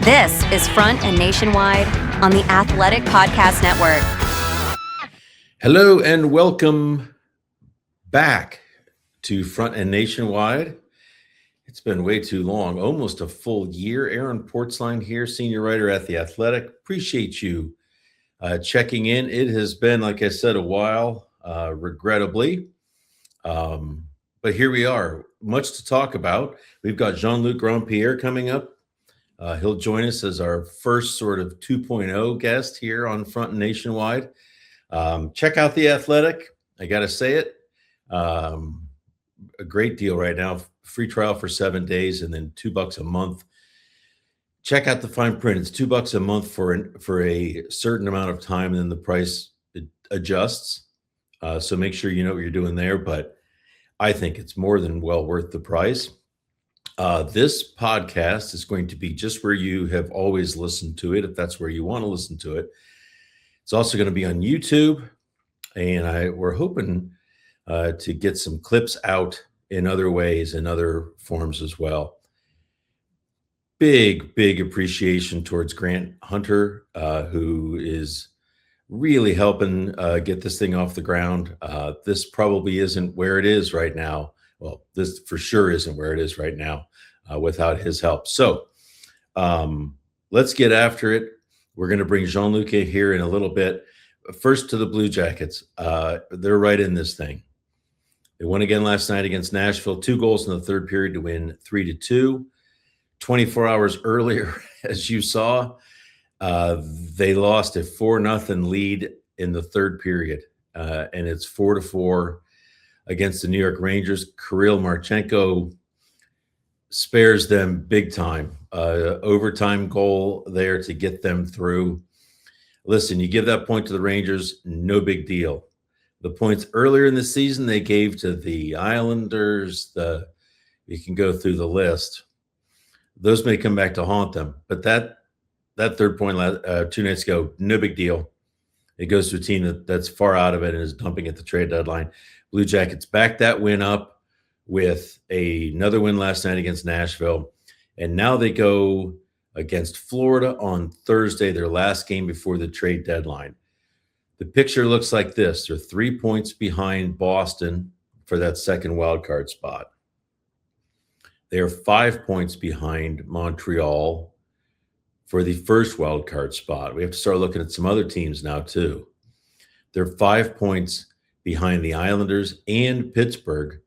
This is Front and Nationwide on the Athletic Podcast Network. Hello and welcome back to Front and Nationwide. It's been way too long, almost a full year. Aaron Portzline here, senior writer at The Athletic. Appreciate you checking in. It has been, like I said, a while, regrettably. But here we are. Much to talk about. We've got Jean-Luc Grandpierre coming up. He'll join us as our first sort of 2.0 guest here on Front and Nationwide. Check out The Athletic. I got to say it. A great deal right now. Free trial for 7 days and then $2 a month. Check out the fine print. It's $2 a month for a certain amount of time, and then the price adjusts. So make sure you know what you're doing there. But I think it's more than well worth the price. This podcast is going to be just where you have always listened to it, if that's where you want to listen to it. It's also going to be on YouTube, and we're hoping to get some clips out in other ways, in other forms as well. Big appreciation towards Grant Hunter, who is really helping get this thing off the ground. This probably isn't where it is right now. Well, this for sure isn't where it is right now without his help. So let's get after it. We're going to bring Jean-Luc here in a little bit. First to the Blue Jackets. They're right in this thing. They won again last night against Nashville. 2 goals in the third period to win 3-2. 24 hours earlier, as you saw, they lost a 4-0 lead in the third period. And it's 4-4 against the New York Rangers. Kirill Marchenko spares them big time. Overtime goal there to get them through. Listen, you give that point to the Rangers, no big deal. The points earlier in the season they gave to the Islanders, you can go through the list. Those may come back to haunt them. But that third point 2 nights ago, no big deal. It goes to a team that's far out of it and is dumping at the trade deadline. Blue Jackets backed that win up with another win last night against Nashville. And now they go against Florida on Thursday, their last game before the trade deadline. The picture looks like this. They're 3 points behind Boston for that second wildcard spot. They are 5 points behind Montreal for the first wildcard spot. We have to start looking at some other teams now, too. They're 5 points behind the Islanders and Pittsburgh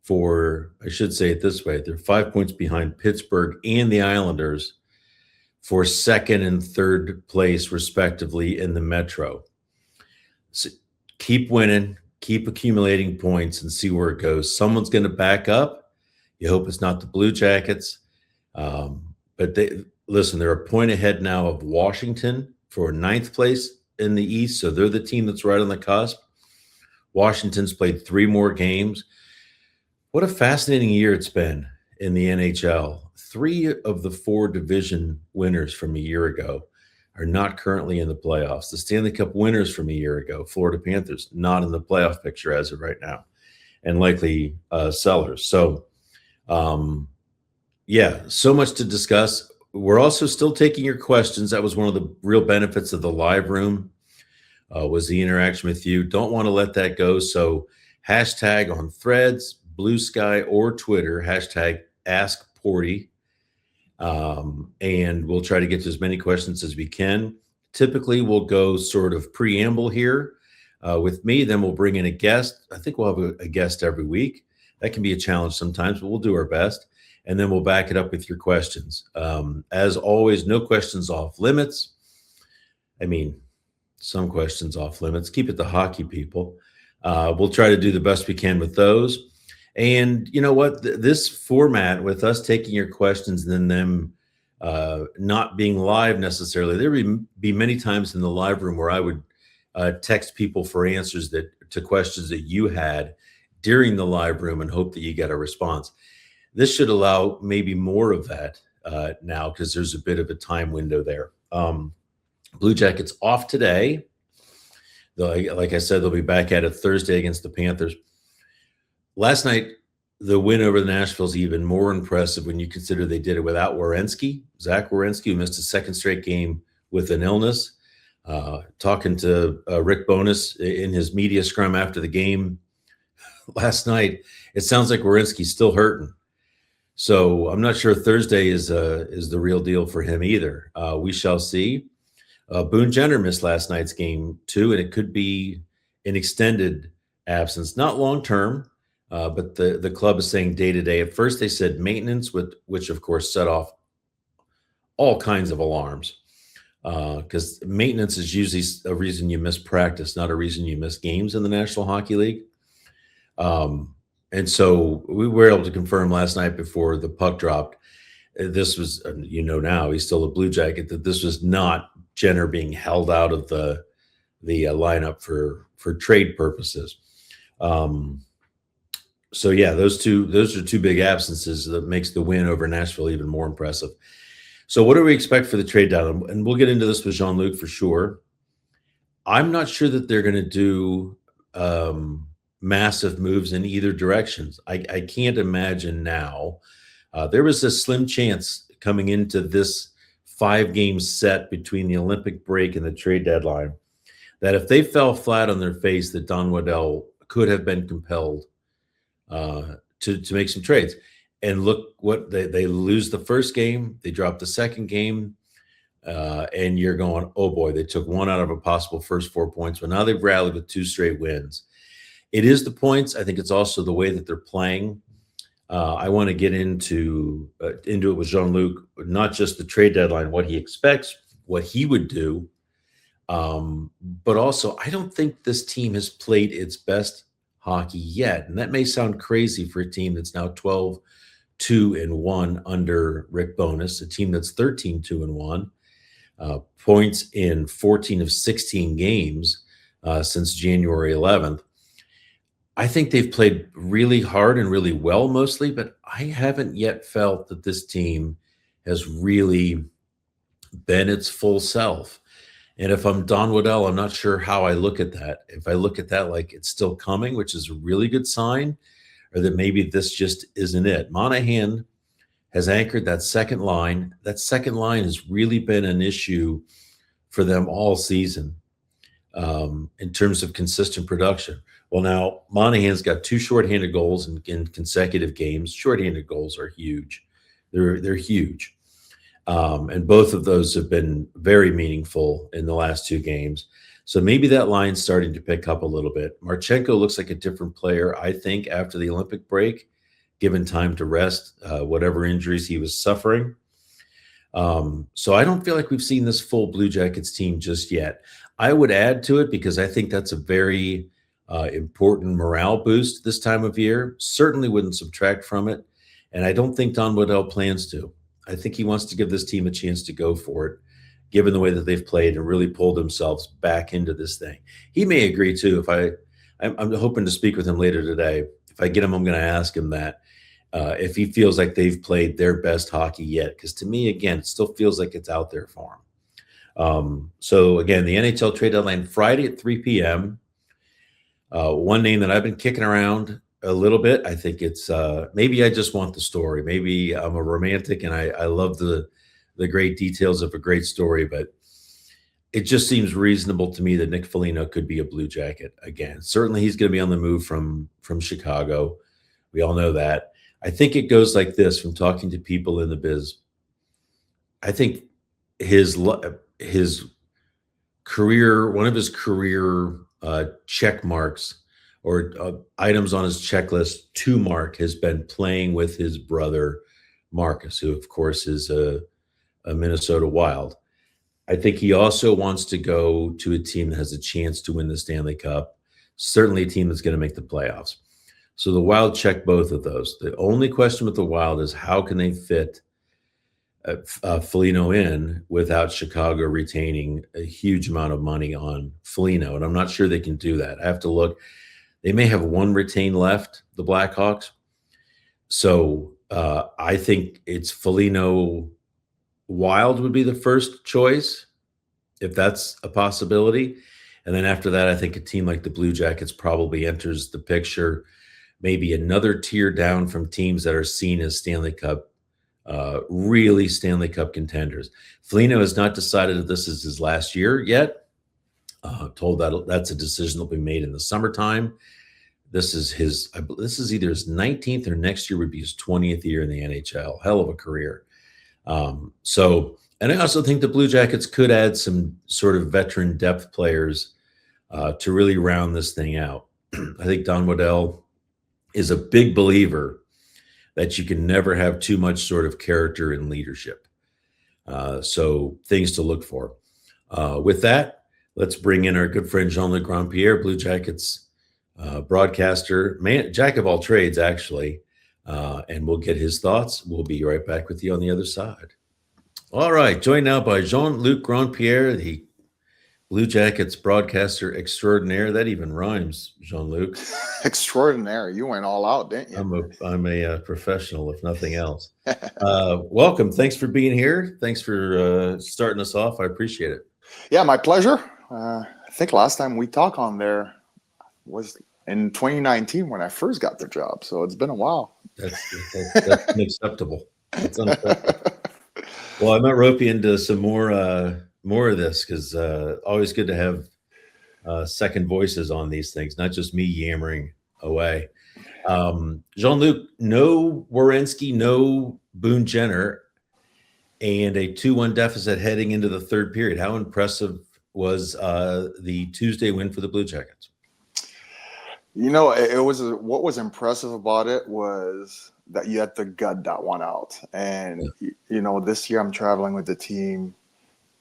I should say it this way, they're 5 points behind Pittsburgh and the Islanders for second and third place, respectively, in the Metro. So keep winning, keep accumulating points, and see where it goes. Someone's going to back up. You hope it's not the Blue Jackets. But they're a point ahead now of Washington for 9th place in the East, so they're the team that's right on the cusp. Washington's played 3 more games. What a fascinating year it's been in the NHL. 3 of the 4 division winners from a year ago are not currently in the playoffs. The Stanley Cup winners from a year ago, Florida Panthers, not in the playoff picture as of right now, and likely sellers. So, so much to discuss. We're also still taking your questions. That was one of the real benefits of the live room, was the interaction with you. Don't want to let that go. So hashtag on Threads, Blue Sky, or Twitter, hashtag AskPorty. And we'll try to get to as many questions as we can. Typically, we'll go sort of preamble here with me. Then we'll bring in a guest. I think we'll have a guest every week. That can be a challenge sometimes, but we'll do our best. And then we'll back it up with your questions. As always, no questions off limits. I mean, some questions off limits. Keep it to hockey, people. We'll try to do the best we can with those. And you know what? This format with us taking your questions and then them not being live necessarily, there would be many times in the live room where I would text people for answers to questions that you had during the live room and hope that you get a response. This should allow maybe more of that now because there's a bit of a time window there. Blue Jackets off today. Like I said, they'll be back at it Thursday against the Panthers. Last night, the win over the Nashville is even more impressive when you consider they did it without Werenski, Zach Werenski, who missed a second straight game with an illness. Talking to Rick Bowness in his media scrum after the game last night, it sounds like Werenski's still hurting. So I'm not sure Thursday is the real deal for him either. We shall see. Boone Jenner missed last night's game too, and it could be an extended absence, not long term, but the club is saying day to day. At first they said maintenance, which of course set off all kinds of alarms because maintenance is usually a reason you miss practice, not a reason you miss games in the National Hockey League. And so we were able to confirm last night before the puck dropped. This was, now he's still a Blue Jacket, that this was not Jenner being held out of the lineup for trade purposes. So yeah, those are two big absences that makes the win over Nashville even more impressive. So what do we expect for the trade deadline? And we'll get into this with Jean-Luc for sure. I'm not sure that they're going to do massive moves in either directions. I can't imagine now. There was a slim chance coming into this 5-game set between the Olympic break and the trade deadline that if they fell flat on their face, that Don Waddell could have been compelled to make some trades. And look what they lose the first game, they drop the second game, and you're going, oh boy, they took one out of a possible first 4 points, but now they've rallied with 2 straight wins. It is the points. I think it's also the way that they're playing. I want to get into it with Jean-Luc, not just the trade deadline, what he expects, what he would do, but also I don't think this team has played its best hockey yet. And that may sound crazy for a team that's now 12-2-1 under Rick Bowness, a team that's 13-2-1, points in 14 of 16 games since January 11th. I think they've played really hard and really well mostly, but I haven't yet felt that this team has really been its full self. And if I'm Don Waddell, I'm not sure how I look at that. If I look at that like it's still coming, which is a really good sign, or that maybe this just isn't it. Monahan has anchored that second line. That second line has really been an issue for them all season in terms of consistent production. Well, now Monahan's got 2 shorthanded goals in consecutive games. Shorthanded goals are huge. They're huge. And both of those have been very meaningful in the last 2 games. So maybe that line's starting to pick up a little bit. Marchenko looks like a different player, I think, after the Olympic break, given time to rest, whatever injuries he was suffering. So I don't feel like we've seen this full Blue Jackets team just yet. I would add to it because I think that's a very important morale boost this time of year. Certainly wouldn't subtract from it. And I don't think Don Waddell plans to. I think he wants to give this team a chance to go for it, given the way that they've played and really pulled themselves back into this thing. He may agree too. I'm hoping to speak with him later today. If I get him, I'm going to ask him that if he feels like they've played their best hockey yet. Because to me, again, it still feels like it's out there for him. So again, the NHL trade deadline Friday at 3 p.m. One name that I've been kicking around a little bit, I think it's maybe I just want the story. Maybe I'm a romantic and I love the great details of a great story, but it just seems reasonable to me that Nick Foligno could be a Blue Jacket again. Certainly he's going to be on the move from Chicago. We all know that. I think it goes like this from talking to people in the biz. I think his career, one of his career check marks or items on his checklist to mark has been playing with his brother, Marcus, who of course is a Minnesota Wild. I think he also wants to go to a team that has a chance to win the Stanley Cup, certainly a team that's going to make the playoffs. So the Wild check both of those. The only question with the Wild is how can they fit Foligno in without Chicago retaining a huge amount of money on Foligno. And I'm not sure they can do that. I have to look. They may have one retained left, the Blackhawks. So I think it's Foligno Wild would be the first choice, if that's a possibility. And then after that, I think a team like the Blue Jackets probably enters the picture, maybe another tier down from teams that are seen as Stanley Cup, really Stanley Cup contenders. Foligno has not decided if this is his last year yet. Told that that's a decision that will be made in the summertime. This is either his 19th or next year would be his 20th year in the NHL. Hell of a career. And I also think the Blue Jackets could add some sort of veteran depth players to really round this thing out. I think Don Waddell is a big believer that you can never have too much sort of character and leadership. So things to look for. With that, let's bring in our good friend Jean-Luc Grandpierre, Blue Jackets broadcaster, jack of all trades, actually. And we'll get his thoughts. We'll be right back with you on the other side. All right, joined now by Jean-Luc Grandpierre, the Blue Jackets broadcaster extraordinaire. That even rhymes, Jean-Luc. Extraordinary. You went all out, didn't you? I'm a professional, if nothing else. Welcome. Thanks for being here. Thanks for starting us off. I appreciate it. Yeah, my pleasure. I think last time we talked on there was in 2019 when I first got the job. So it's been a while. That's unacceptable. That's unacceptable. Well, I might rope you into some more of this, because always good to have second voices on these things, not just me yammering away. Jean-Luc, no Werenski, no Boone Jenner, and a 2-1 deficit heading into the third period. How impressive was the Tuesday win for the Blue Jackets? You know, what was impressive about it was that you had to gut that one out. And, you know, this year I'm traveling with the team,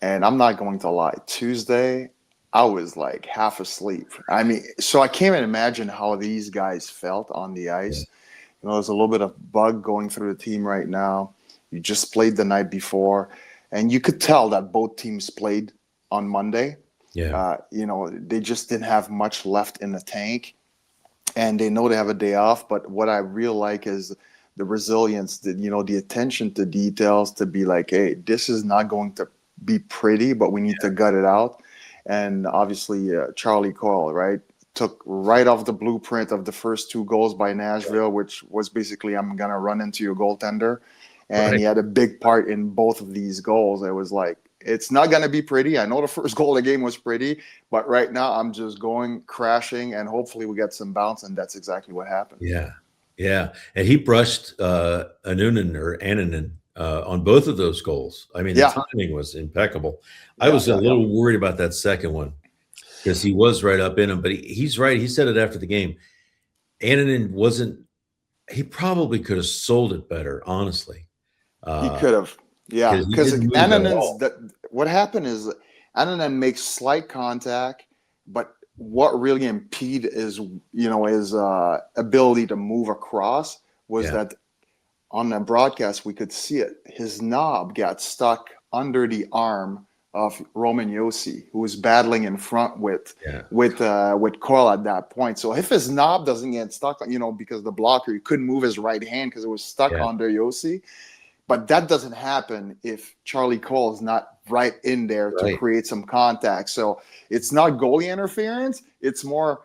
and I'm not going to lie. Tuesday, I was like half asleep. I mean, so I can't even imagine how these guys felt on the ice. Yeah. You know, there's a little bit of bug going through the team right now. You just played the night before, and you could tell that both teams played on Monday. Yeah. You know, they just didn't have much left in the tank, and they know they have a day off. But what I really like is the resilience, the attention to details, to be like, hey, this is not going to be pretty, but we need to gut it out. And obviously, Charlie Coyle, right, took right off the blueprint of the first 2 goals by Nashville, which was basically, I'm going to run into your goaltender. And he had a big part in both of these goals. It was like, it's not going to be pretty. I know the first goal of the game was pretty, but right now I'm just going crashing, and hopefully we get some bounce, and that's exactly what happened. Yeah. And he brushed Annunen on both of those goals. I mean, the timing was impeccable. I was a little worried about that second one because he was right up in him, but he's right. He said it after the game. Annunen he probably could have sold it better, honestly. He could have. Yeah, because what happened is Annunen makes slight contact, but what really impeded his ability to move across was that on the broadcast we could see it. His knob got stuck under the arm of Roman Josi, who was battling in front with Coyle at that point. So if his knob doesn't get stuck, because the blocker, he couldn't move his right hand because it was stuck under Josi. But that doesn't happen if Charlie Coyle is not right in there to create some contact. So it's not goalie interference. It's more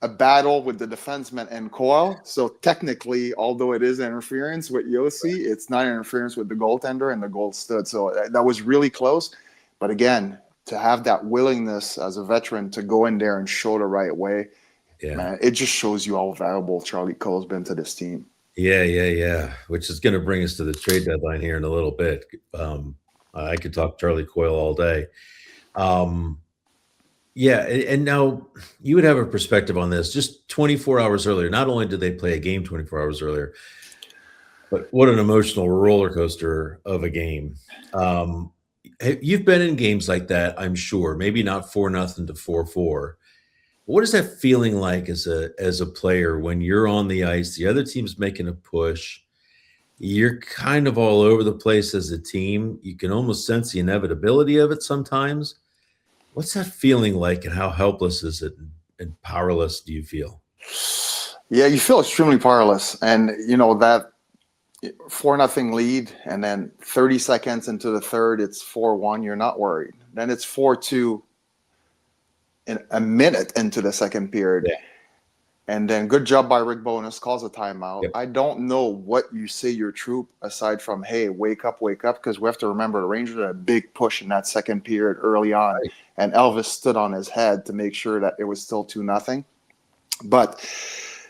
a battle with the defenseman and Coyle. So technically, although it is interference with Josi, it's not interference with the goaltender, and the goal stood. So that was really close. But again, to have that willingness as a veteran to go in there and show the right way, man, it just shows you how valuable Charlie Cole's been to this team. Yeah. Which is going to bring us to the trade deadline here in a little bit. I could talk Charlie Coyle all day. And now you would have a perspective on this. Just 24 hours earlier, not only did they play a game 24 hours earlier, but what an emotional roller coaster of a game. You've been in games like that, I'm sure. Maybe not 4-0 to 4-4. What is that feeling like as a player when you're on the ice, the other team's making a push, you're kind of all over the place as a team, you can almost sense the inevitability of it sometimes. What's that feeling like, and how helpless is it and powerless do you feel? Yeah, you feel extremely powerless. And, that 4-0 lead, and then 30 seconds into the third, it's 4-1. You're not worried. Then it's 4-2 in a minute into the second period. Yeah. And then good job by Rick Bowness, calls a timeout. Yep. I don't know what you say your troop, aside from, hey, wake up, because we have to remember the Rangers had a big push in that second period early on, Right. and Elvis stood on his head to make sure that it was still 2-0. But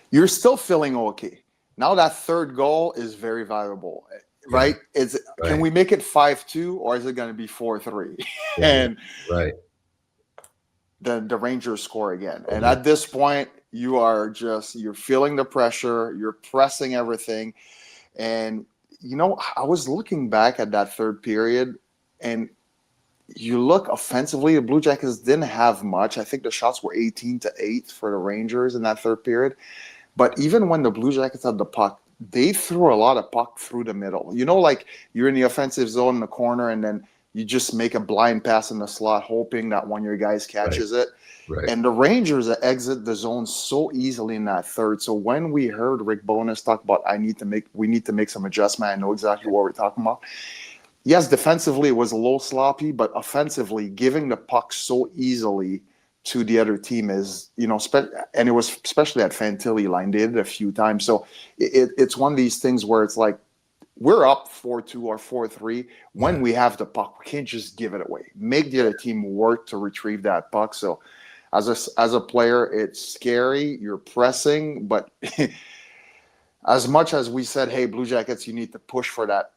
you're still feeling okay. Now that third goal is very valuable, right? Yeah. Can we make it 5-2, or is it going to be 4-3? Yeah, And right. then the Rangers score again. And at this point, you're feeling the pressure, you're pressing everything. And, I was looking back at that third period, and you look offensively, the Blue Jackets didn't have much. I think the shots were 18-8 for the Rangers in that third period. But even when the Blue Jackets had the puck, they threw a lot of puck through the middle. Like you're in the offensive zone in the corner, and then you just make a blind pass in the slot, hoping that one of your guys catches it. Right. And the Rangers exit the zone so easily in that third. So when we heard Rick Bowness talk about, we need to make some adjustment, I know exactly what we're talking about. Yes, defensively it was a little sloppy, but offensively, giving the puck so easily to the other team is, and it was especially at Fantilli line, they did it a few times. So it's one of these things where it's like, we're up 4-2 or 4-3 when we have the puck. We can't just give it away. Make the other team work to retrieve that puck. So as a player, it's scary. You're pressing, but as much as we said, hey, Blue Jackets, you need to push for that,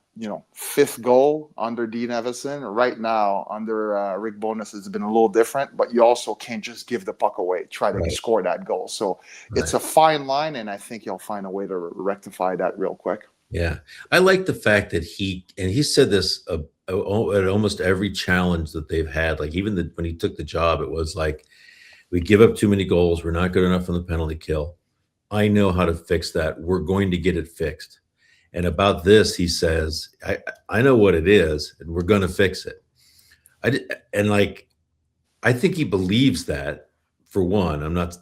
fifth goal under Dean Evison. Right now, under Rick Bowness, it's been a little different, but you also can't just give the puck away, try to score that goal. So it's a fine line, and I think you'll find a way to rectify that real quick. Yeah. I like the fact that he said this at almost every challenge that they've had. Like even when he took the job, it was like, we give up too many goals. We're not good enough on the penalty kill. I know how to fix that. We're going to get it fixed. And about this, he says, I know what it is, and we're going to fix it. I think he believes that, for one. I'm not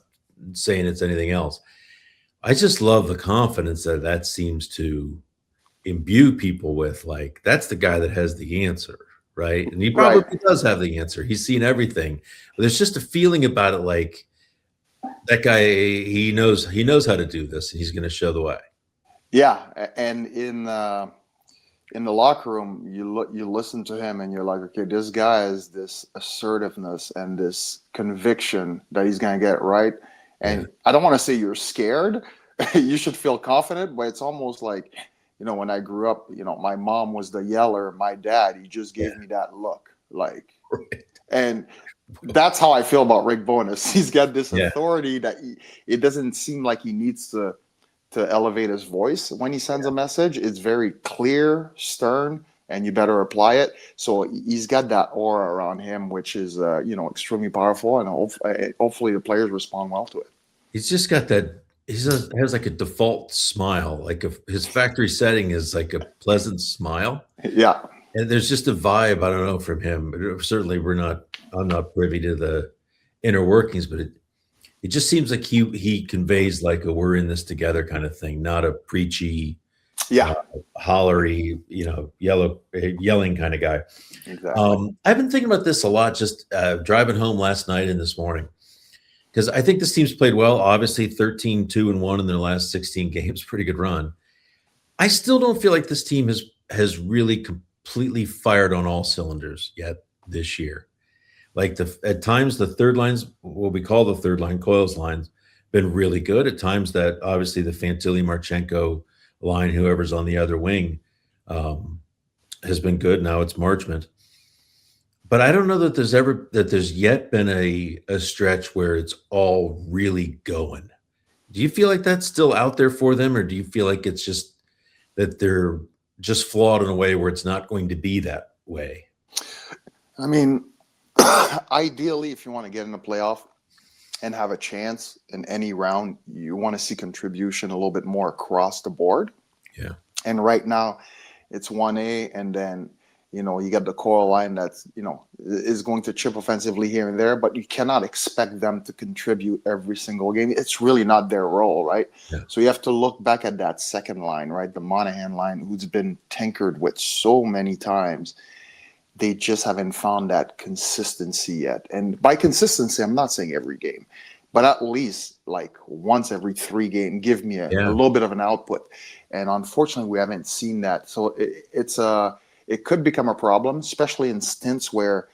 saying it's anything else. I just love the confidence that seems to imbue people with. Like, that's the guy that has the answer, right? And he probably does have the answer. He's seen everything. But there's just a feeling about it, like that guy, he knows how to do this, and he's going to show the way. Yeah, and in the locker room, you listen to him, and you're like, okay, this guy has this assertiveness and this conviction that he's going to get it right. And I don't want to say you're scared. You should feel confident, but it's almost like, when I grew up, my mom was the yeller. My dad, he just gave me that look, like, and that's how I feel about Rick Bowness. He's got this authority that it doesn't seem like he needs to elevate his voice when he sends a message. It's very clear, stern, and you better apply it. So he's got that aura around him, which is, extremely powerful, and hopefully the players respond well to it. He's just got that. He has like a default smile. Like his factory setting is like a pleasant smile. Yeah. And there's just a vibe, I don't know, from him. Certainly I'm not privy to the inner workings, but it just seems like he conveys like a we're in this together kind of thing, not a preachy, hollery, yelling kind of guy. Exactly. I've been thinking about this a lot, just driving home last night and this morning, because I think this team's played well. Obviously 13-2-1 in their last 16 games, pretty good run. I still don't feel like this team has really completely fired on all cylinders yet this year. Like at times the third line's, what we call the third line, Coyle's line's been really good. At times that obviously the Fantilli Marchenko line, whoever's on the other wing, has been good. Now it's Marchment. But I don't know that there's yet been a stretch where it's all really going. Do you feel like that's still out there for them, or do you feel like it's just that they're just flawed in a way where it's not going to be that way? I mean, ideally, if you want to get in the playoff and have a chance in any round, you want to see contribution a little bit more across the board. Yeah. And right now, it's 1A, and then You got the core line that's, is going to chip offensively here and there, but you cannot expect them to contribute every single game. It's really not their role, right? Yeah. So you have to look back at that second line, right? The Monahan line, who's been tinkered with so many times. They just haven't found that consistency yet. And by consistency, I'm not saying every game, but at least like once every 3 games, give me a little bit of an output. And unfortunately, we haven't seen that. So it could become a problem, especially in stints where,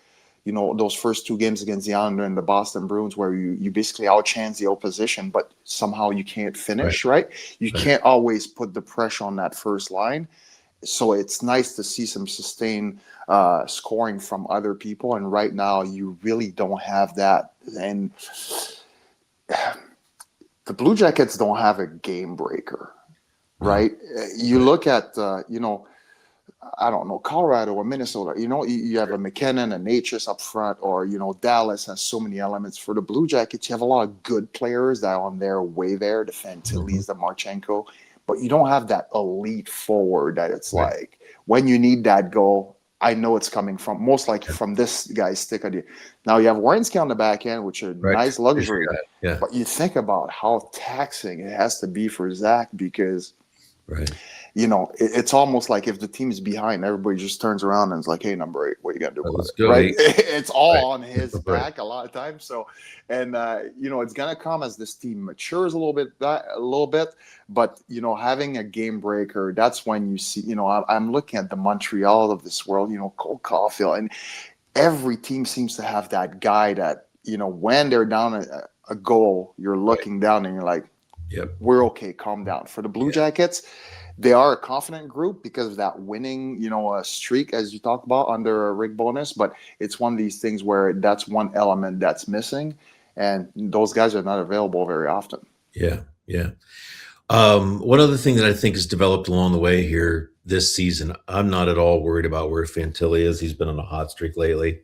those first 2 games against the Islanders and the Boston Bruins, where you basically outchance the opposition, but somehow you can't finish, right? You can't always put the pressure on that first line. So it's nice to see some sustained scoring from other people. And right now, you really don't have that. And the Blue Jackets don't have a game breaker, right? You look at, I don't know, Colorado or Minnesota, you have a McKinnon, a Natchez up front, or, Dallas has so many elements. For the Blue Jackets, you have a lot of good players that are on their way there, the Fantillis, the Marchenko, but you don't have that elite forward that it's like, when you need that goal, I know it's coming from, most likely from this guy's stick idea. Now you have Werenski on the back end, which is a nice luxury, but you think about how taxing it has to be for Zach, because it's almost like if the team is behind, everybody just turns around and is like, hey, number 8, what you got to do about it? Right? It's all on his back a lot of times. So, and, it's going to come as this team matures a little bit, but, having a game breaker, that's when you see, I'm looking at the Montreal of this world, Cole Caulfield, and every team seems to have that guy that, when they're down a goal, you're looking down and you're like, we're okay, calm down. For the Blue Jackets, they are a confident group because of that winning, streak, as you talked about, under Rick Bowness. But it's one of these things where that's one element that's missing, and those guys are not available very often. Yeah. One other thing that I think has developed along the way here this season, I'm not at all worried about where Fantilli is. He's been on a hot streak lately.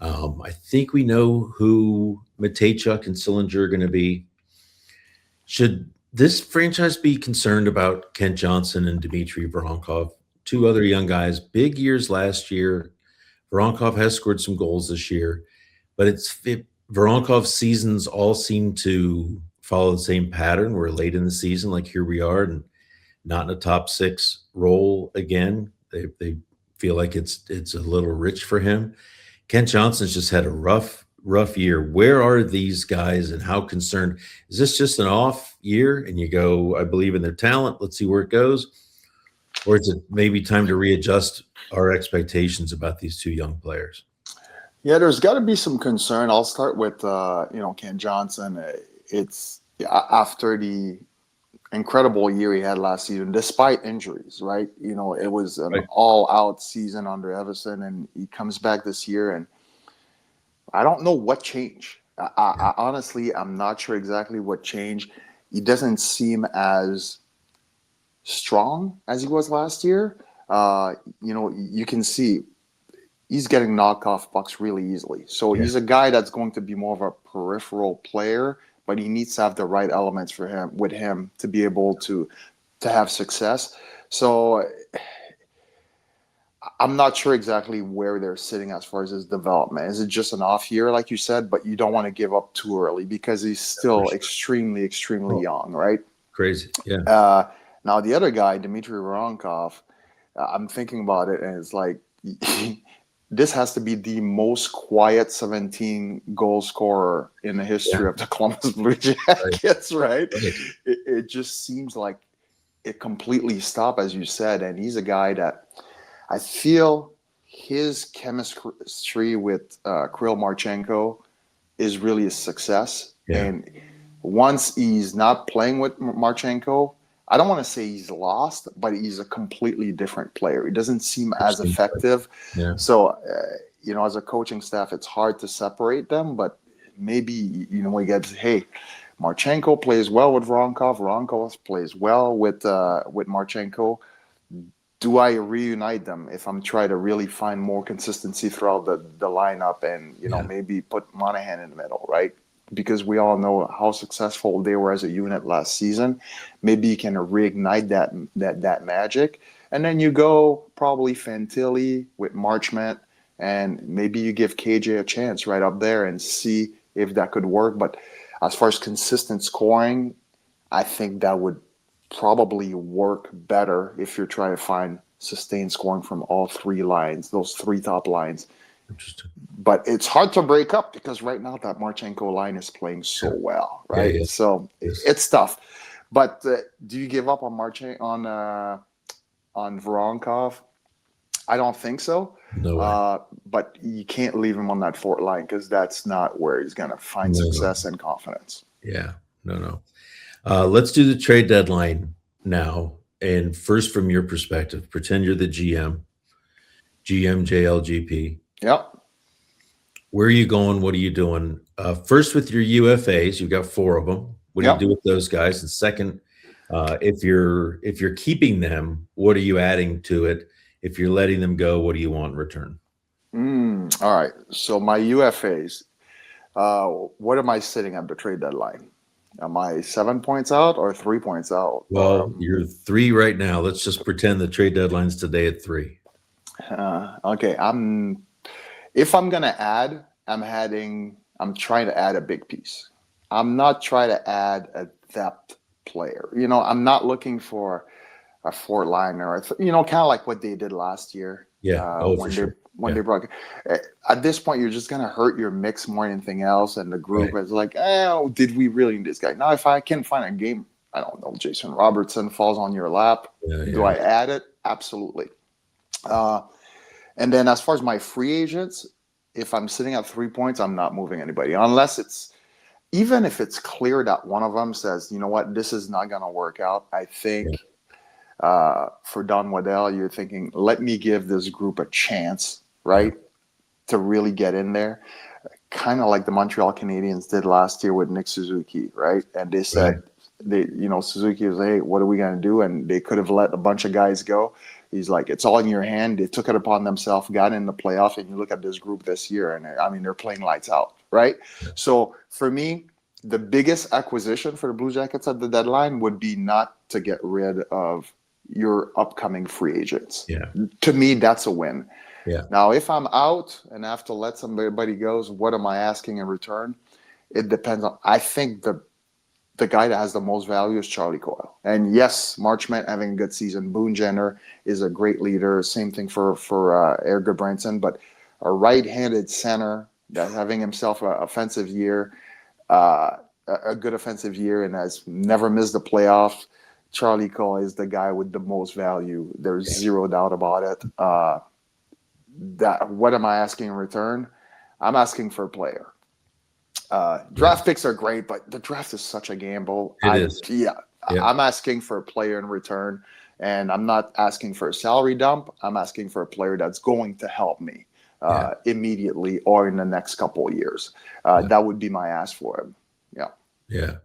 I think we know who Matejchuk and Sillinger are going to be. Should this franchise be concerned about Kent Johnson and Dmitry Voronkov, 2 other young guys, big years last year? Voronkov has scored some goals this year, but Voronkov's seasons all seem to follow the same pattern. We're late in the season, like here we are, and not in a top 6 role again. They feel like it's a little rich for him. Kent Johnson's just had a rough year. Where are these guys, and how concerned? Is this just an off year and you go, I believe in their talent, let's see where it goes? Or is it maybe time to readjust our expectations about these 2 young players? Yeah, there's got to be some concern. I'll start with, Kent Johnson. It's after the incredible year he had last season, despite injuries, right? It was an all-out season under Everson, and he comes back this year, and I don't know what changed. I honestly, I'm not sure exactly what changed. He doesn't seem as strong as he was last year. You can see he's getting knocked off pucks really easily. So he's a guy that's going to be more of a peripheral player, but he needs to have the right elements with him to be able to have success. So I'm not sure exactly where they're sitting as far as his development. Is it just an off year, like you said, but you don't want to give up too early because he's still extremely, extremely young, right? Crazy, yeah. Now, the other guy, Dmitry Voronkov, I'm thinking about it, and it's like this has to be the most quiet 17-goal scorer in the history of the Columbus Blue Jackets, right? It just seems like it completely stopped, as you said, and he's a guy that I feel his chemistry with Kirill Marchenko is really a success. Yeah. And once he's not playing with Marchenko, I don't want to say he's lost, but he's a completely different player. He doesn't seem as effective. Yeah. So, as a coaching staff, it's hard to separate them, but maybe, we get, hey, Marchenko plays well with Voronkov. Voronkov plays well with Marchenko. Do I reunite them if I'm trying to really find more consistency throughout the lineup and, maybe put Monahan in the middle, right? Because we all know how successful they were as a unit last season. Maybe you can reignite that magic. And then you go probably Fantilli with Marchment, and maybe you give KJ a chance right up there and see if that could work. But as far as consistent scoring, I think that would probably work better if you're trying to find sustained scoring from all three lines, those three top lines. Interesting. But it's hard to break up because right now that Marchenko line is playing so well, right? Yeah. So it's tough. But do you give up on Voronkov? I don't think so. No way. But you can't leave him on that fourth line because that's not where he's going to find success and confidence. Yeah, no. Let's do the trade deadline now. And first, from your perspective, pretend you're the GM, JLGP. Yep. Where are you going? What are you doing? First, with your UFAs, you've got 4 of them. What do you do with those guys? And second, if you're keeping them, what are you adding to it? If you're letting them go, what do you want in return? All right. So my UFAs, what am I sitting at the trade deadline? Am I 7 points out or 3 points out? Well, you're 3 right now. Let's just pretend the trade deadline's today at 3. Okay. If I'm gonna add, I'm trying to add a big piece. I'm not trying to add a depth player. I'm not looking for a 4-liner, kind of like what they did last year. Yeah. When they brought, at this point, you're just gonna hurt your mix more than anything else, and the group is like, did we really need this guy? Now, if I can find a game, I don't know, Jason Robertson falls on your lap, do I add it? Absolutely. And then as far as my free agents, if I'm sitting at 3 points, I'm not moving anybody unless even if it's clear that one of them says, you know what, this is not gonna work out. I think. For Don Waddell, you're thinking, let me give this group a chance, right, to really get in there. Kind of like the Montreal Canadiens did last year with Nick Suzuki, right? And they said, Suzuki was, hey, what are we going to do? And they could have let a bunch of guys go. He's like, it's all in your hand. They took it upon themselves, got in the playoff, and you look at this group this year, and they're playing lights out, right? So for me, the biggest acquisition for the Blue Jackets at the deadline would be not to get rid of your upcoming free agents. Yeah. To me, that's a win. Yeah. Now, if I'm out and have to let somebody go, what am I asking in return? It depends on. I think the guy that has the most value is Charlie Coyle. And yes, Marchment having a good season. Boone Jenner is a great leader. Same thing for Eric Goodbranson. But a right-handed center that's having himself an offensive year, a good offensive year, and has never missed the playoffs. Charlie Coyle is the guy with the most value. There's zero doubt about it. What am I asking in return? I'm asking for a player. Draft picks are great, but the draft is such a gamble. It is. Yeah. I'm asking for a player in return, and I'm not asking for a salary dump. I'm asking for a player that's going to help me immediately or in the next couple of years. That would be my ask for him. Yeah. Yeah.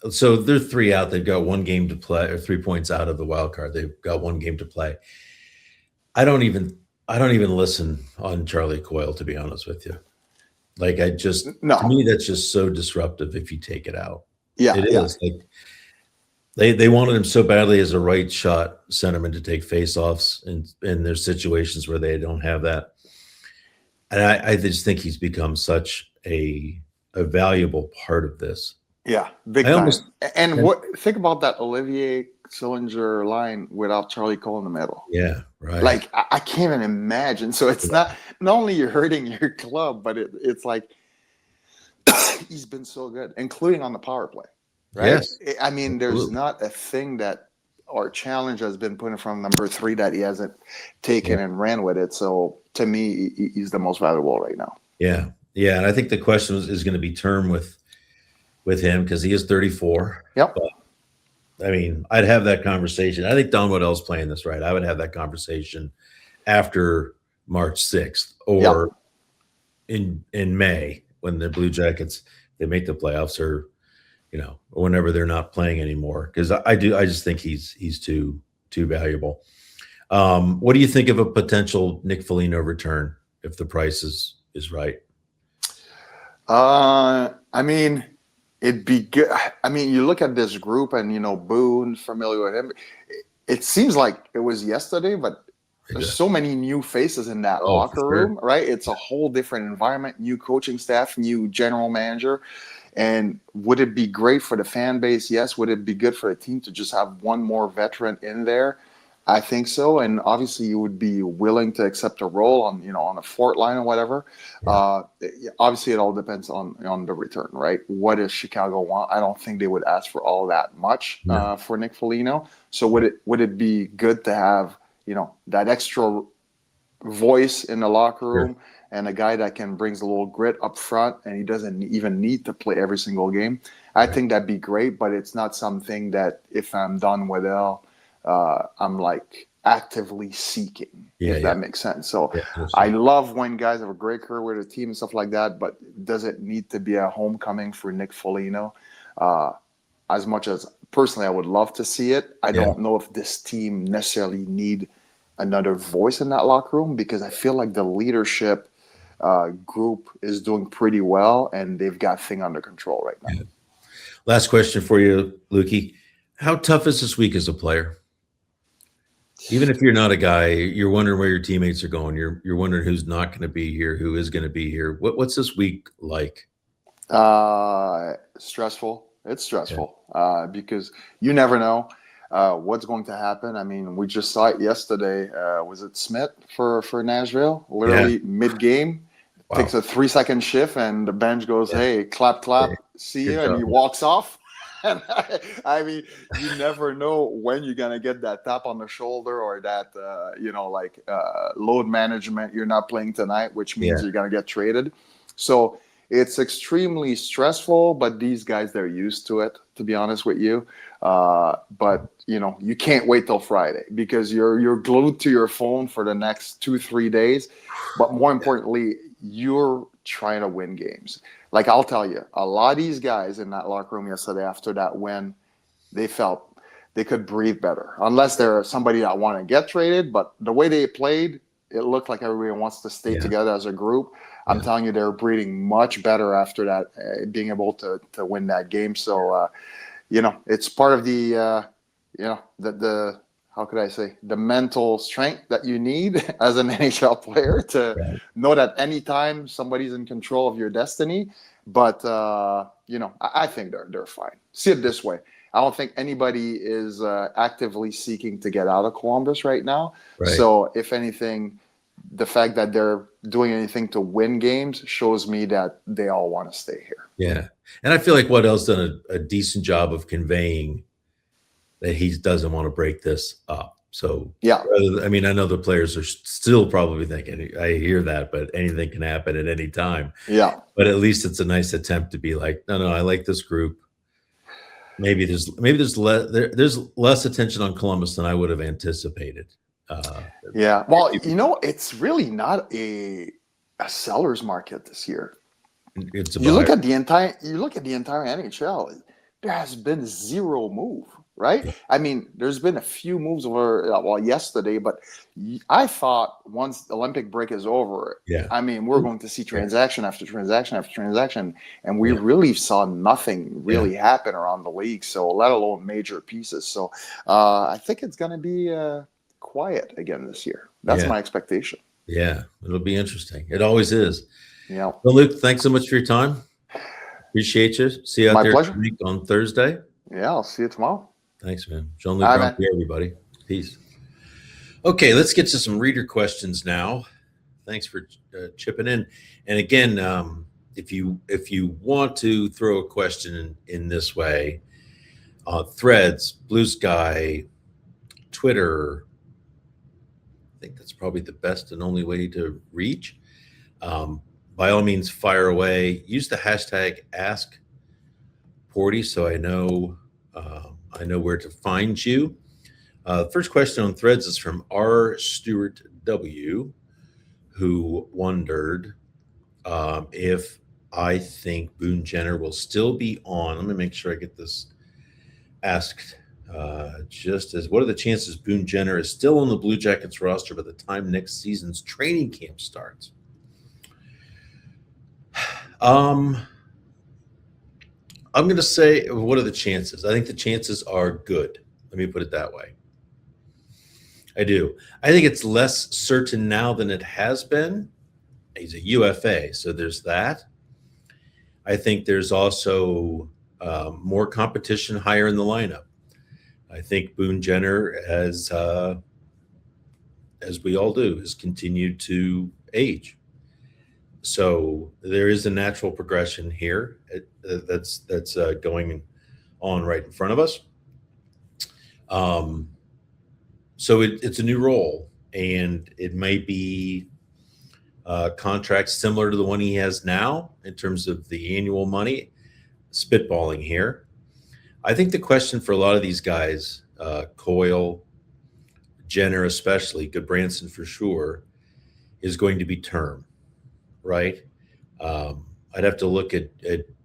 So they're 3 out, they've got 1 game to play, or 3 points out of the wild card. They've got 1 game to play. I don't even listen on Charlie Coyle, to be honest with you. Like to me, that's just so disruptive if you take it out. Yeah. It is. Like they wanted him so badly as a right shot centerman to take faceoffs, and there's situations where they don't have that. And I just think he's become such a valuable part of this. Yeah, big time. Think about that Olivier Sillinger line without Charlie Coyle in the middle. Yeah, right. Like I can't even imagine. So it's not only you're hurting your club, but it's like he's been so good, including on the power play. Right? Yes. I mean, there's not a thing that or challenge has been put in front of number 3 that he hasn't taken and ran with it. So to me, he's the most valuable right now. Yeah. Yeah, and I think the question is going to be term with him because he is 34. Yep. But, I mean, I'd have that conversation. I think Don Waddell's playing this right. I would have that conversation after March 6th or in May when the Blue Jackets, they make the playoffs or, whenever they're not playing anymore. Because I just think he's too valuable. What do you think of a potential Nick Foligno return if the price is right? I mean, it'd be good. I mean, you look at this group and, Boone, familiar with him. it seems like it was yesterday, but there's so many new faces in that locker room, right? It's a whole different environment, new coaching staff, new general manager. And would it be great for the fan base? Yes. Would it be good for a team to just have one more veteran in there? I think so. And obviously you would be willing to accept a role on a fourth line or whatever. Obviously it all depends on the return, right? What does Chicago want? I don't think they would ask for all that much for Nick Foligno. So would it be good to have, that extra voice in the locker room and a guy that can brings a little grit up front, and he doesn't even need to play every single game? I think that'd be great, but it's not something that if I'm done with L, I'm like actively seeking, if that makes sense. So I love when guys have a great career with a team and stuff like that, but does it need to be a homecoming for Nick Foligno? As much as personally I would love to see it, I don't know if this team necessarily need another voice in that locker room, because I feel like the leadership group is doing pretty well and they've got things under control right now. Last question for you, Lukey. How tough is this week as a player? Even if you're not a guy, you're wondering where your teammates are going. You're wondering who's not going to be here, who is going to be here. What's this week like? Stressful. It's stressful because you never know what's going to happen. I mean, we just saw it yesterday. Was it Smith for Nashville? Literally mid-game, takes a 3-second shift, and the bench goes, "Hey, clap, see you," and he walks off. And I mean, you never know when you're gonna get that tap on the shoulder or that load management. You're not playing tonight, which means you're gonna get traded. So it's extremely stressful. But these guys, they're used to it, to be honest with you. But you can't wait till Friday because you're glued to your phone for the next 2-3 days. But more importantly, you're trying to win games. Like, I'll tell you, a lot of these guys in that locker room yesterday after that win, they felt they could breathe better. Unless they're somebody that want to get traded, but the way they played, it looked like everybody wants to stay together as a group. I'm telling you, they're breathing much better after that, being able to win that game. So, it's part of the how could I say, the mental strength that you need as an NHL player to know that anytime somebody's in control of your destiny. But, I think they're fine. See it this way. I don't think anybody is actively seeking to get out of Columbus right now. Right. So if anything, the fact that they're doing anything to win games shows me that they all want to stay here. Yeah. And I feel like Waddell's done a decent job of conveying that he doesn't want to break this up. So, I mean, I know the players are still probably thinking, I hear that, but anything can happen at any time. Yeah. But at least it's a nice attempt to be like, no, I like this group. Maybe there's less attention on Columbus than I would have anticipated. Well, it's really not a seller's market this year. You look at the entire NHL. There has been zero move, right? Yeah. I mean, there's been a few moves yesterday, but I thought once the Olympic break is over, I mean, we're going to see transaction after transaction after transaction, and we really saw nothing really happen around the league. So, let alone major pieces. So, I think it's going to be quiet again this year. That's my expectation. Yeah, it'll be interesting. It always is. Yeah. Well, Luke, thanks so much for your time. Appreciate you. See you out there pleasure. On Thursday. Yeah, I'll see you tomorrow. Thanks, man. Jean-Luc here, everybody. Peace. Okay, let's get to some reader questions now. Thanks for chipping in. And again, if you want to throw a question in this way, Threads, Blue Sky, Twitter, I think that's probably the best and only way to reach. By all means, fire away. Use the hashtag #AskPorty so I know where to find you. The first question on Threads is from R. Stewart W., who wondered if I think Boone Jenner will still be on. Let me make sure I get this asked. What are the chances Boone Jenner is still on the Blue Jackets roster by the time next season's training camp starts? I'm going to say, what are the chances? I think the chances are good. Let me put it that way. I do. I think it's less certain now than it has been. He's a UFA, so there's that. I think there's also more competition higher in the lineup. I think Boone Jenner, as we all do, has continued to age. So there is a natural progression here that's going on right in front of us. So it's a new role, and it may be contracts similar to the one he has now in terms of the annual money. Spitballing here. I think the question for a lot of these guys, Coyle, Jenner especially, Goodbranson for sure, is going to be term, right? I'd have to look at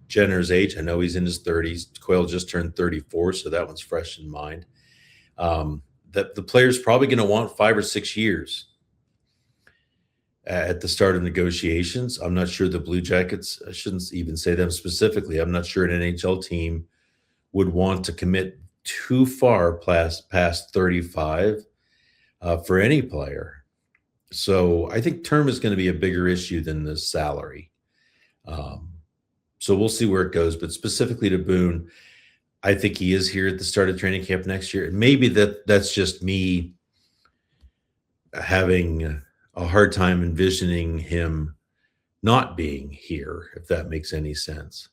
Jenner's age. I know he's in his 30s. Coyle just turned 34, so that one's fresh in mind. That the player's probably going to want 5 or 6 years at the start of negotiations. I'm not sure the Blue Jackets, I shouldn't even say them specifically, I'm not sure an NHL team would want to commit too far past 35 for any player. So I think term is going to be a bigger issue than the salary. So we'll see where it goes. But specifically to Boone, I think he is here at the start of training camp next year. And maybe that's just me having a hard time envisioning him not being here, if that makes any sense.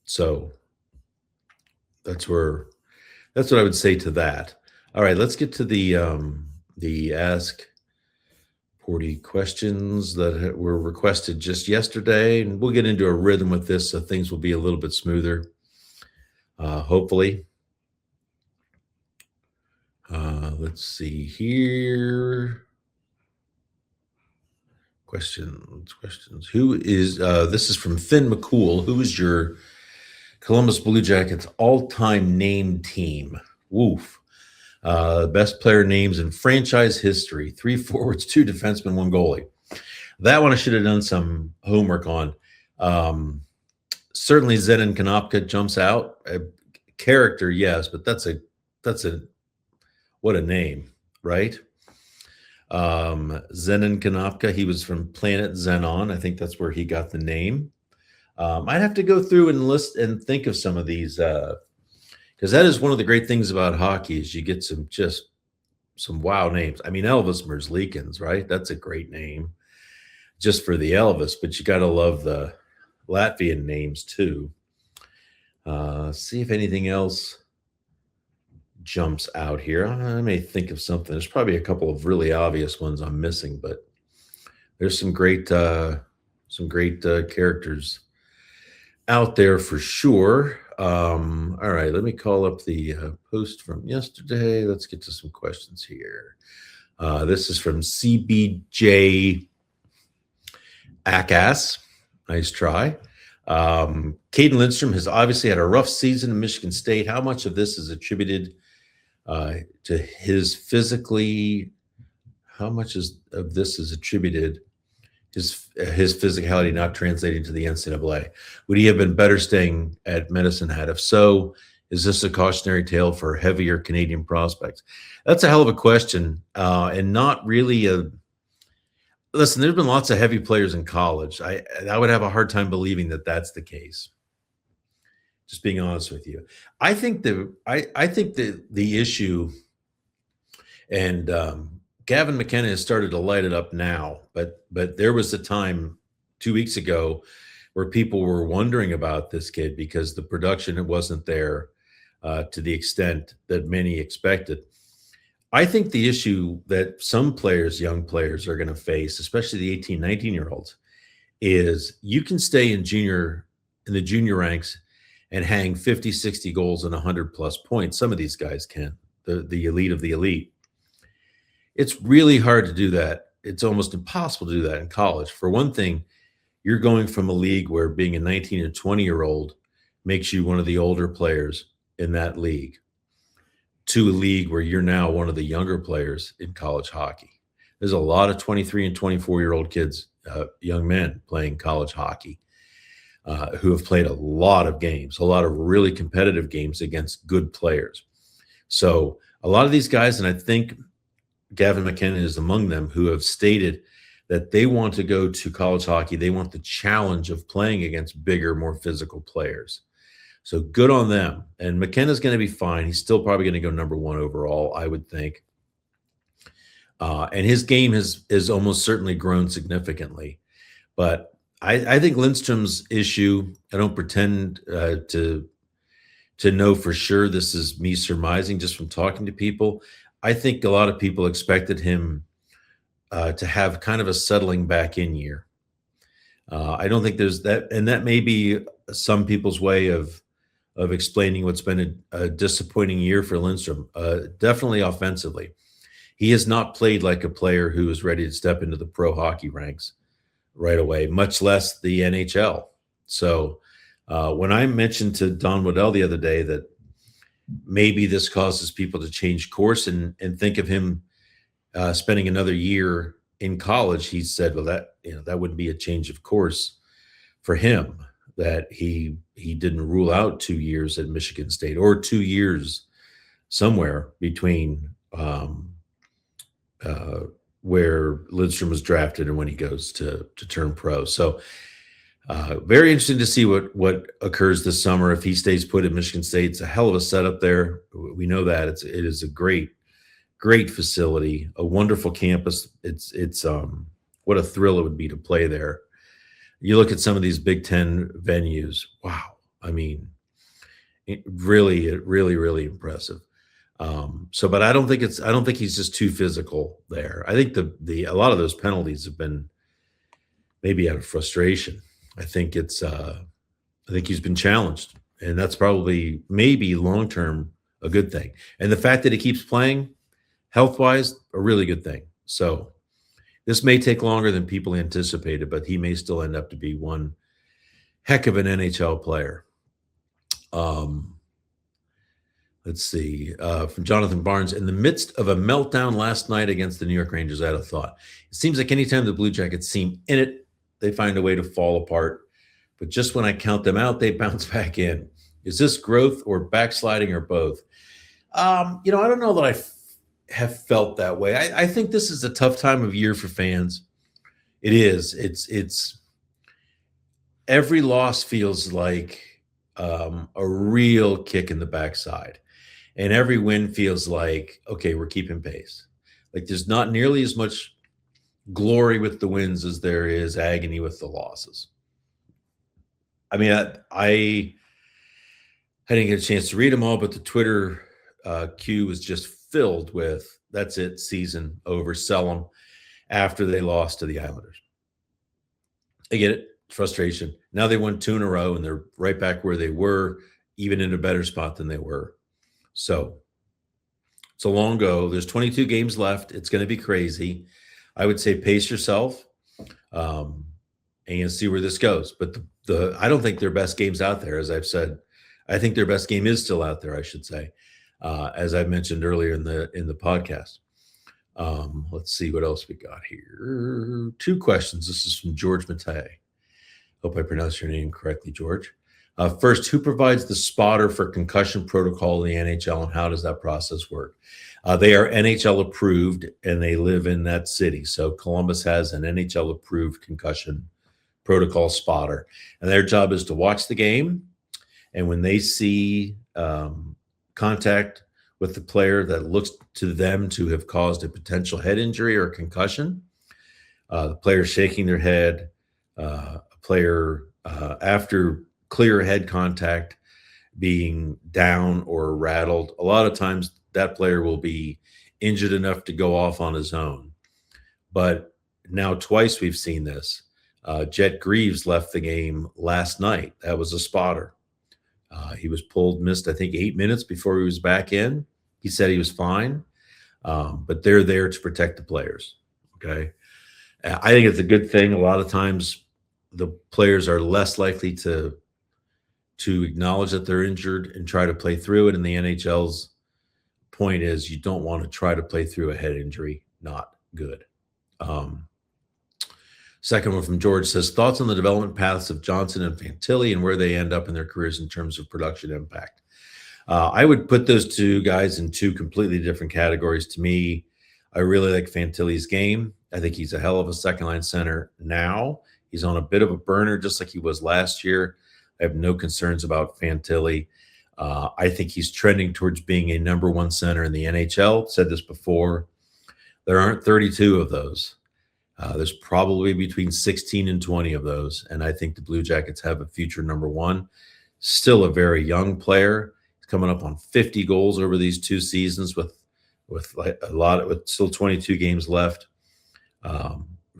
So that's what I would say to that. All right, let's get to the Ask Porty questions that were requested just yesterday, and we'll get into a rhythm with this so things will be a little bit smoother, hopefully. Let's see here. Questions. Who is, this is from Finn McCool. Who is your Columbus Blue Jackets all-time name team? Woof. Best player names in franchise history. 3 forwards, 2 defensemen, 1 goalie. That one I should have done some homework on. Certainly Zenon Konopka jumps out. Character, yes, but that's a what a name, right? Zenon Konopka, he was from Planet Zenon. I think that's where he got the name. I'd have to go through and list and think of some of these, because that is one of the great things about hockey is you get some wow names. I mean, Elvis Merzlikins, right? That's a great name just for the Elvis, but you got to love the Latvian names too. See if anything else jumps out here. I may think of something. There's probably a couple of really obvious ones I'm missing, but there's some great characters out there for sure. All right, let me call up the post from yesterday. Let's get to some questions here. This is from CBJ Akas. Nice try. Caden Lindstrom has obviously had a rough season in Michigan State. How much of this is attributed to his physically? How much of this is attributed his physicality not translating to the NCAA? Would he have been better staying at Medicine Hat? If so, is this a cautionary tale for heavier Canadian prospects? That's a hell of a question, and not really a. Listen, there's been lots of heavy players in college. I would have a hard time believing that that's the case. Just being honest with you, I think the issue, and Gavin McKenna has started to light it up now, but there was a time 2 weeks ago where people were wondering about this kid because the production wasn't there to the extent that many expected. I think the issue that some players, young players, are going to face, especially the 18, 19-year-olds, is you can stay in the junior ranks and hang 50, 60 goals and 100-plus points. Some of these guys can, the elite of the elite. It's really hard to do that. It's almost impossible to do that in college. For one thing, you're going from a league where being a 19 and 20-year-old makes you one of the older players in that league, to a league where you're now one of the younger players in college hockey. There's a lot of 23 and 24-year-old kids, young men playing college hockey, who have played a lot of games, a lot of really competitive games against good players. So a lot of these guys, and I think Gavin McKenna is among them, who have stated that they want to go to college hockey. They want the challenge of playing against bigger, more physical players. So good on them. And McKenna's going to be fine. He's still probably going to go number 1 overall, I would think. And his game has almost certainly grown significantly. But I think Lindstrom's issue, I don't pretend to know for sure. This is me surmising just from talking to people. I think a lot of people expected him to have kind of a settling back in year. I don't think there's that, and that may be some people's way of explaining what's been a disappointing year for Lindstrom. Definitely offensively, he has not played like a player who is ready to step into the pro hockey ranks right away, much less the NHL. So when I mentioned to Don Waddell the other day that maybe this causes people to change course and think of him spending another year in college, he said, well, that wouldn't be a change of course for him, that he didn't rule out 2 years at Michigan State or 2 years somewhere between where Lindstrom was drafted and when he goes to turn pro. So very interesting to see what occurs this summer. If he stays put at Michigan State, it's a hell of a setup there. We know that it is a great facility, a wonderful campus. It's what a thrill it would be to play there. You look at some of these Big Ten venues. Wow. I mean, really impressive. But I don't think he's just too physical there. I think a lot of those penalties have been maybe out of frustration. I think he's been challenged, and that's probably maybe long-term a good thing. And the fact that he keeps playing health-wise, a really good thing. So this may take longer than people anticipated, but he may still end up to be one heck of an NHL player. Let's see, from Jonathan Barnes. In the midst of a meltdown last night against the New York Rangers, I had a thought. It seems like anytime the Blue Jackets seem in it, they find a way to fall apart. But just when I count them out, they bounce back in. Is this growth or backsliding or both? I don't know that I have felt that way. I think this is a tough time of year for fans. It is. It's every loss feels like a real kick in the backside. And every win feels like, okay, we're keeping pace. Like there's not nearly as much glory with the wins as there is agony with the losses. I mean, I didn't get a chance to read them all, but the Twitter queue was just filled with, that's it, season over, sell them, after they lost to the Islanders. I get it, frustration. Now they won 2 in a row, and they're right back where they were, even in a better spot than they were. So it's a long go. There's 22 games left. It's going to be crazy. I would say pace yourself and see where this goes. But I don't think their best game's out there, as I've said. I think their best game is still out there, I should say, as I mentioned earlier in the podcast. Let's see what else we got here. 2 questions. This is from George Matei. Hope I pronounced your name correctly, George. First, who provides the spotter for concussion protocol in the NHL, and how does that process work? They are NHL approved, and they live in that city. So Columbus has an NHL approved concussion protocol spotter, and their job is to watch the game. And when they see contact with the player that looks to them to have caused a potential head injury or concussion, the player shaking their head, a player after clear head contact being down or rattled, a lot of times that player will be injured enough to go off on his own. But now twice we've seen this. Jet Greaves left the game last night. That was a spotter. He was missed, I think, 8 minutes before he was back in. He said he was fine, but they're there to protect the players, okay? I think it's a good thing. A lot of times the players are less likely to acknowledge that they're injured and try to play through it. And the NHL's point is you don't want to try to play through a head injury. Not good. Second one from George says, thoughts on the development paths of Johnson and Fantilli and where they end up in their careers in terms of production impact. I would put those two guys in two completely different categories. To me, I really like Fantilli's game. I think he's a hell of a second-line center now. He's on a bit of a burner, just like he was last year. I have no concerns about Fantilli. I think he's trending towards being a number one center in the NHL. Said this before. There aren't 32 of those. There's probably between 16 and 20 of those. And I think the Blue Jackets have a future number one. Still a very young player. He's coming up on 50 goals over these 2 seasons with still 22 games left.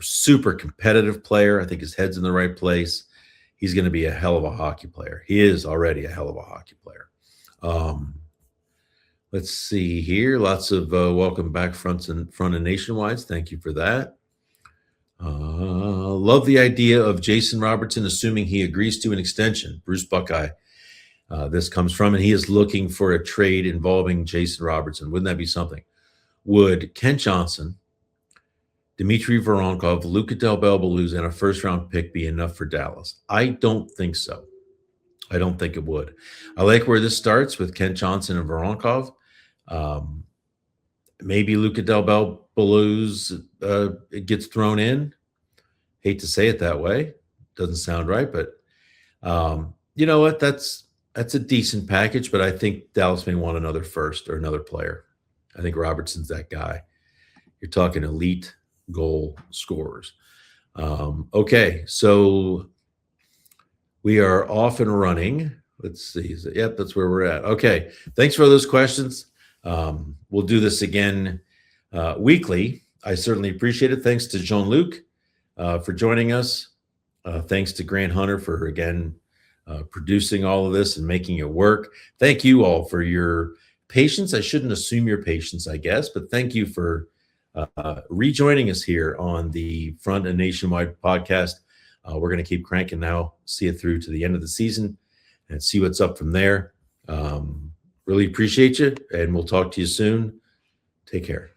Super competitive player. I think his head's in the right place. He's going to be a hell of a hockey player. He is already a hell of a hockey player. Let's see here. Lots of welcome back front and nationwides. Thank you for that. Love the idea of Jason Robertson assuming he agrees to an extension. Bruce Buckeye. This comes from, and he is looking for a trade involving Jason Robertson. Wouldn't that be something? Would Kent Johnson, Dmitry Voronkov, Luka Del Belbaluz, and a first-round pick be enough for Dallas? I don't think so. I don't think it would. I like where this starts with Kent Johnson and Voronkov. Maybe Luka Del Belbaluz gets thrown in. Hate to say it that way. Doesn't sound right, but you know what? That's a decent package, but I think Dallas may want another first or another player. I think Robertson's that guy. You're talking elite goal scorers. Okay, so we are off and running. Let's see. Yep, that's where we're at. Okay, thanks for those questions. We'll do this again weekly. I certainly appreciate it. Thanks to Jean-Luc for joining us. Thanks to Grant Hunter for, again, producing all of this and making it work. Thank you all for your patience. I shouldn't assume your patience, I guess, but thank you for rejoining us here on the Front and Nationwide podcast. We're going to keep cranking now, see it through to the end of the season and see what's up from there. Really appreciate you, and we'll talk to you soon. Take care.